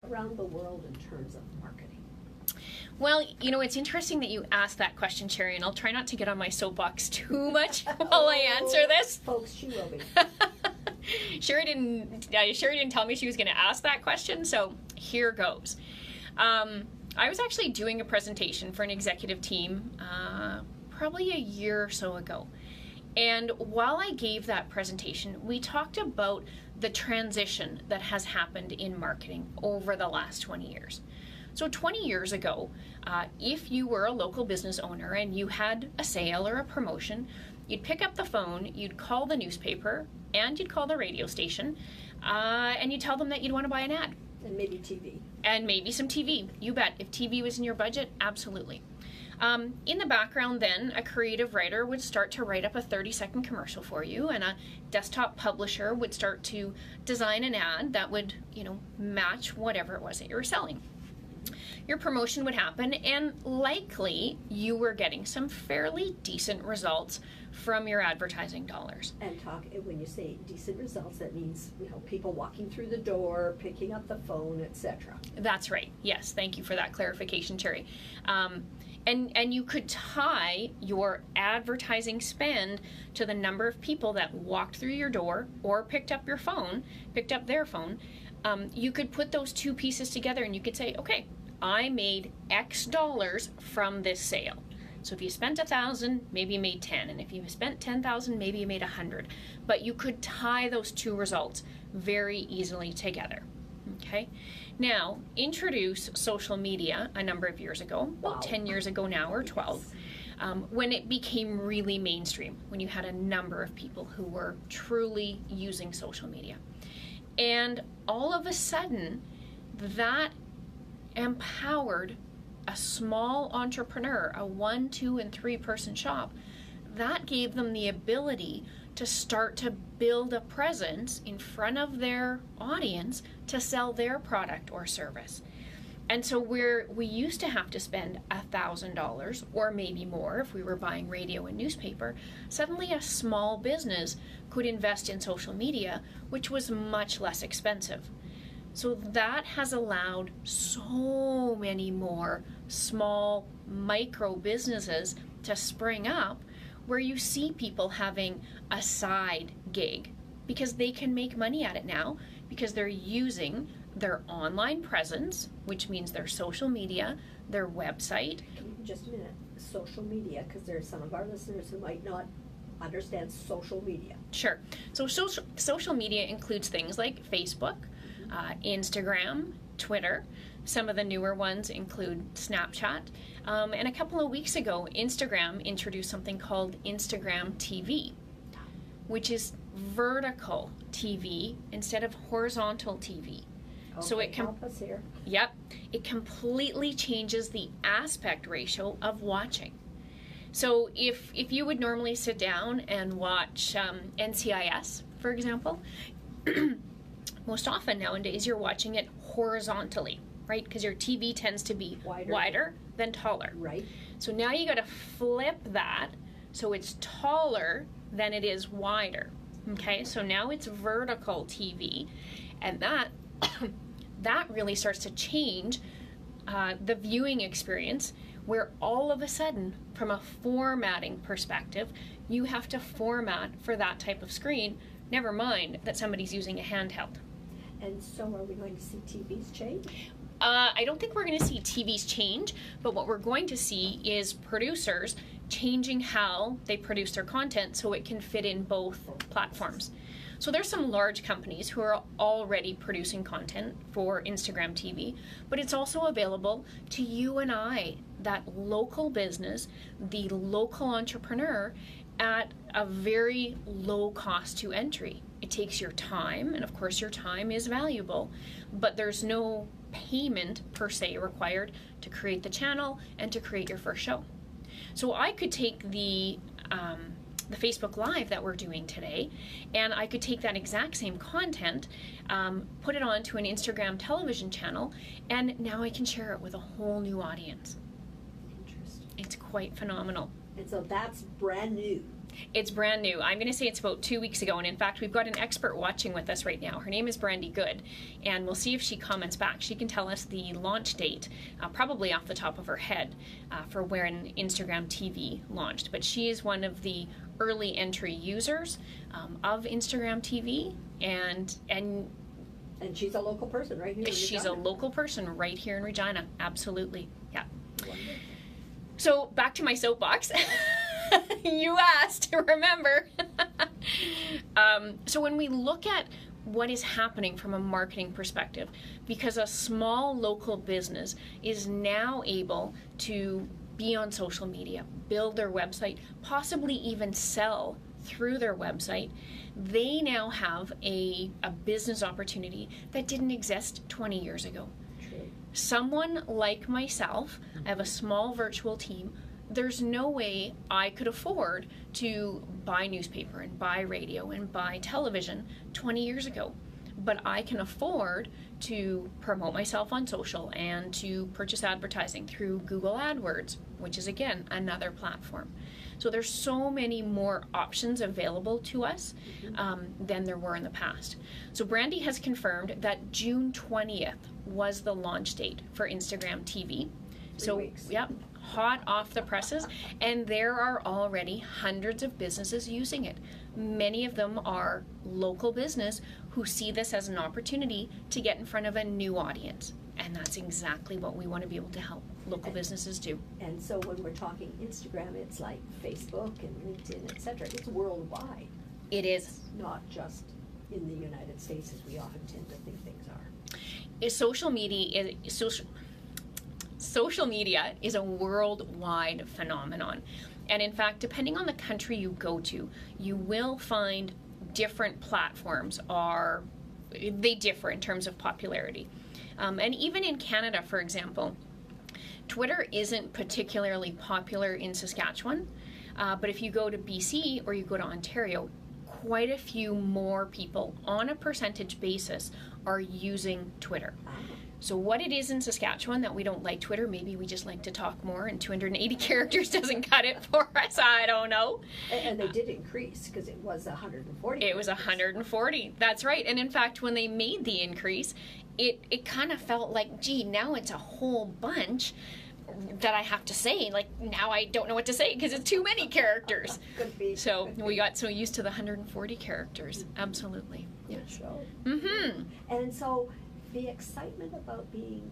around the world in terms of marketing? Well, you know, it's interesting that you asked that question, Sherry, and I'll try not to get on my soapbox too much while I answer this. Folks, she will be. Sherry didn't tell me she was going to ask that question, so here goes. I was actually doing a presentation for an executive team probably a year or so ago. And while I gave that presentation, we talked about the transition that has happened in marketing over the last 20 years. So 20 years ago, if you were a local business owner and you had a sale or a promotion, you'd pick up the phone, you'd call the newspaper, and you'd call the radio station, and you'd tell them that you'd want to buy an ad. And maybe TV. And maybe some TV. You bet. If TV was in your budget, absolutely. In the background then, a creative writer would start to write up a 30-second commercial for you, and a desktop publisher would start to design an ad that would, you know, match whatever it was that you were selling. Your promotion would happen, and likely you were getting some fairly decent results from your advertising dollars. And when you say decent results, that means, you know, people walking through the door, picking up the phone, etc. That's right. Yes, thank you for that clarification, Terry. And you could tie your advertising spend to the number of people that walked through your door or picked up their phone. You could put those two pieces together, and you could say, okay, I made X dollars from this sale. So if you spent 1,000, maybe you made 10, and if you spent 10,000, maybe you made 100. But you could tie those two results very easily together. Okay. Now, introduce social media a number of years ago, about 10 years ago now, or 12, when it became really mainstream, when you had a number of people who were truly using social media. And all of a sudden, that empowered a small entrepreneur, a 1, 2, and 3 person shop. That gave them the ability to start to build a presence in front of their audience to sell their product or service. And so we used to have to spend $1,000 or maybe more if we were buying radio and newspaper, suddenly a small business could invest in social media, which was much less expensive. So that has allowed so many more small micro businesses to spring up, where you see people having a side gig because they can make money at it now because they're using their online presence, which means their social media, their website. Just a minute, social media, because there's some of our listeners who might not understand social media. Sure. So social media includes things like Facebook, Instagram, Twitter. Some of the newer ones include Snapchat. And a couple of weeks ago, Instagram introduced something called Instagram TV, which is vertical TV instead of horizontal TV. Okay, so it help us here. Yep, it completely changes the aspect ratio of watching. So if you would normally sit down and watch NCIS, for example, most often nowadays you're watching it horizontally, right? Because your TV tends to be wider than taller. Right. So now you got to flip that so it's taller than it is wider. Okay, so now it's vertical TV, and that that really starts to change the viewing experience, where all of a sudden, from a formatting perspective, you have to format for that type of screen, never mind that somebody's using a handheld. And so are we going to see TVs change? I don't think we're going to see TVs change, but what we're going to see is producers changing how they produce their content so it can fit in both platforms. So there's some large companies who are already producing content for Instagram TV, but it's also available to you and I, that local business, the local entrepreneur, at a very low cost to entry. It takes your time, and of course your time is valuable, but there's no payment per se required to create the channel and to create your first show. So I could take the Facebook Live that we're doing today, and I could take that exact same content, put it onto an Instagram television channel, and now I can share it with a whole new audience. Interesting. It's quite phenomenal. And so that's brand new. It's brand new. I'm going to say it's about 2 weeks ago, and in fact, we've got an expert watching with us right now. Her name is Brandy Good, and we'll see if she comments back. She can tell us the launch date, probably off the top of her head, for when Instagram TV launched. But she is one of the early entry users of Instagram TV, and she's a local person right here in Regina. She's a local person right here in Regina. Absolutely. Yeah. Wonderful. So back to my soapbox. You asked, remember. So when we look at what is happening from a marketing perspective, because a small local business is now able to be on social media, build their website, possibly even sell through their website, they now have a business opportunity that didn't exist 20 years ago. True. Someone like myself, I have a small virtual team. There's no way I could afford to buy newspaper and buy radio and buy television 20 years ago. But I can afford to promote myself on social and to purchase advertising through Google AdWords, which is, again, another platform. So there's so many more options available to us than there were in the past. So Brandy has confirmed that June 20th was the launch date for Instagram TV. 3 weeks. Yep, hot off the presses, and there are already hundreds of businesses using it. Many of them are local business who see this as an opportunity to get in front of a new audience, and that's exactly what we want to be able to help local businesses do. And so when we're talking Instagram, it's like Facebook and LinkedIn, etc. It's worldwide. It is. It's not just in the United States as we often tend to think things are. Social media is a worldwide phenomenon. And in fact, depending on the country you go to, you will find different platforms they differ in terms of popularity. And even in Canada, for example, Twitter isn't particularly popular in Saskatchewan, but if you go to BC or you go to Ontario, quite a few more people on a percentage basis are using Twitter. So what it is in Saskatchewan that we don't like Twitter, maybe we just like to talk more and 280 characters doesn't cut it for us, I don't know. And they did increase because it was 140. It was 140, that's right. And in fact, when they made the increase, it kind of felt like, gee, now it's a whole bunch that I have to say. Like, now I don't know what to say because it's too many characters. Could be. So we got so used to the 140 characters. Absolutely. Yeah. So. Mm-hmm. And so the excitement about being